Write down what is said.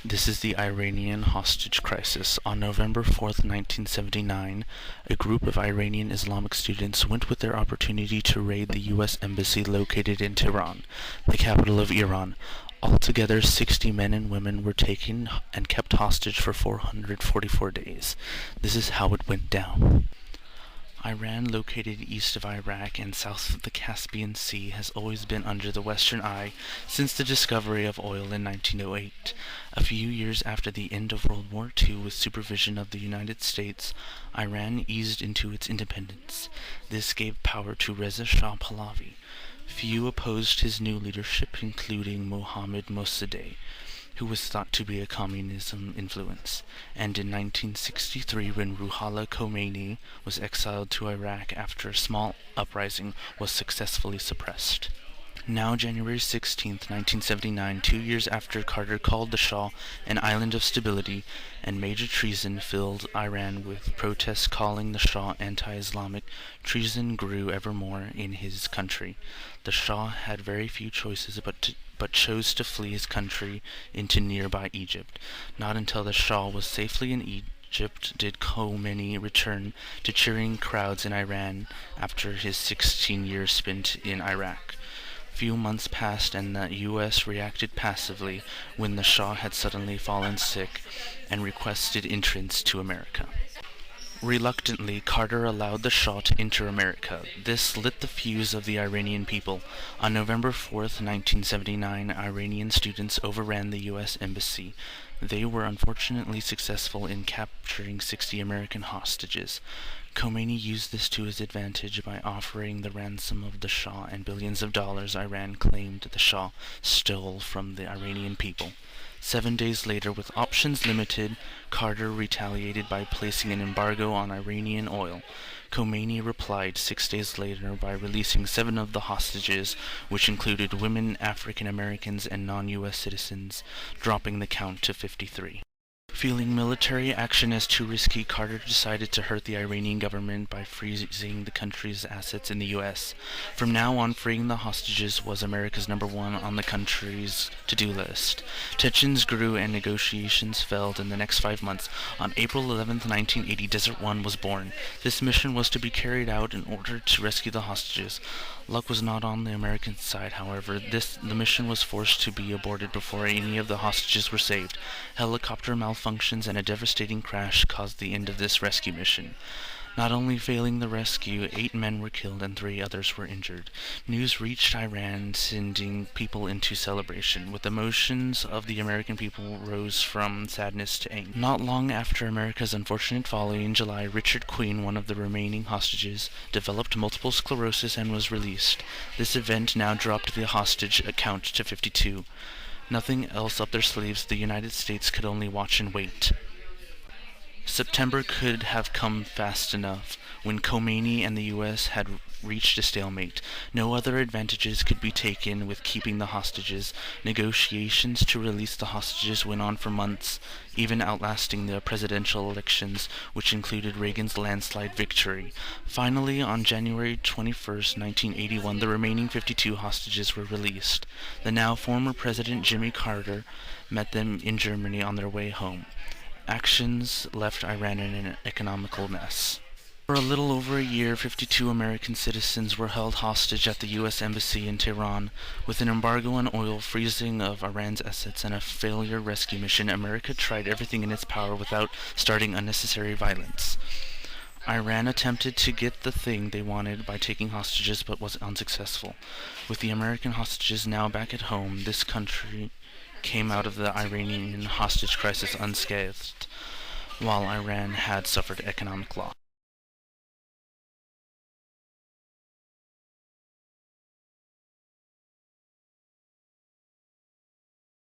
This is the Iranian hostage crisis. On November 4th, 1979, a group of Iranian Islamic students went with their opportunity to raid the U.S. embassy located in Tehran, the capital of Iran. Altogether, 60 men and women were taken and kept hostage for 444 days. This is how it went down. Iran, located east of Iraq and south of the Caspian Sea, has always been under the Western eye since the discovery of oil in 1908. A few years after the end of World War II, with supervision of the United States, Iran eased into its independence. This gave power to Reza Shah Pahlavi. Few opposed his new leadership, including Mohammad Mossadegh, who was thought to be a communism influence, and in 1963, when Ruhollah Khomeini was exiled to Iraq after a small uprising was successfully suppressed. Now January 16th, 1979, 2 years after Carter called the Shah an island of stability, and major treason filled Iran with protests calling the Shah anti-Islamic, treason grew ever more in his country. The Shah had very few choices but chose to flee his country into nearby Egypt. Not until the Shah was safely in Egypt did Khomeini return to cheering crowds in Iran after his 16 years spent in Iraq. Few months passed and the U.S. reacted passively when the Shah had suddenly fallen sick and requested entrance to America. Reluctantly, Carter allowed the Shah to enter America. This lit the fuse of the Iranian people. On November 4th, 1979, Iranian students overran the U.S. embassy. They were unfortunately successful in capturing 60 American hostages. Khomeini used this to his advantage by offering the ransom of the Shah and billions of dollars Iran claimed the Shah stole from the Iranian people. 7 days later, with options limited, Carter retaliated by placing an embargo on Iranian oil. Khomeini replied 6 days later by releasing 7 of the hostages, which included women, African Americans, and non-U.S. citizens, dropping the count to 53. Feeling military action as too risky, Carter decided to hurt the Iranian government by freezing the country's assets in the U.S. From now on, freeing the hostages was America's #1 on the country's to-do list. Tensions grew and negotiations failed in the next 5 months. On April 11, 1980, Desert One was born. This mission was to be carried out in order to rescue the hostages. Luck was not on the American side, however. The mission was forced to be aborted before any of the hostages were saved. Helicopter malfunctions and a devastating crash caused the end of this rescue mission. Not only failing the rescue, 8 men were killed and 3 others were injured. News reached Iran, sending people into celebration. With emotions of the American people rose from sadness to anger. Not long after America's unfortunate folly, in July, Richard Queen, one of the remaining hostages, developed multiple sclerosis and was released. This event now dropped the hostage count to 52. Nothing else up their sleeves, the United States could only watch and wait. September could have come fast enough. When Khomeini and the U.S. had reached a stalemate, no other advantages could be taken with keeping the hostages. Negotiations to release the hostages went on for months, even outlasting the presidential elections, which included Reagan's landslide victory. Finally, on January 21st, 1981, the remaining 52 hostages were released. The now former President Jimmy Carter met them in Germany on their way home. Actions left Iran in an economical mess. For a little over a year, 52 American citizens were held hostage at the U.S. Embassy in Tehran. With an embargo on oil, freezing of Iran's assets, and a failure rescue mission, America tried everything in its power without starting unnecessary violence. Iran attempted to get the thing they wanted by taking hostages, but was unsuccessful. With the American hostages now back at home, this country came out of the Iranian hostage crisis unscathed, while Iran had suffered economic loss.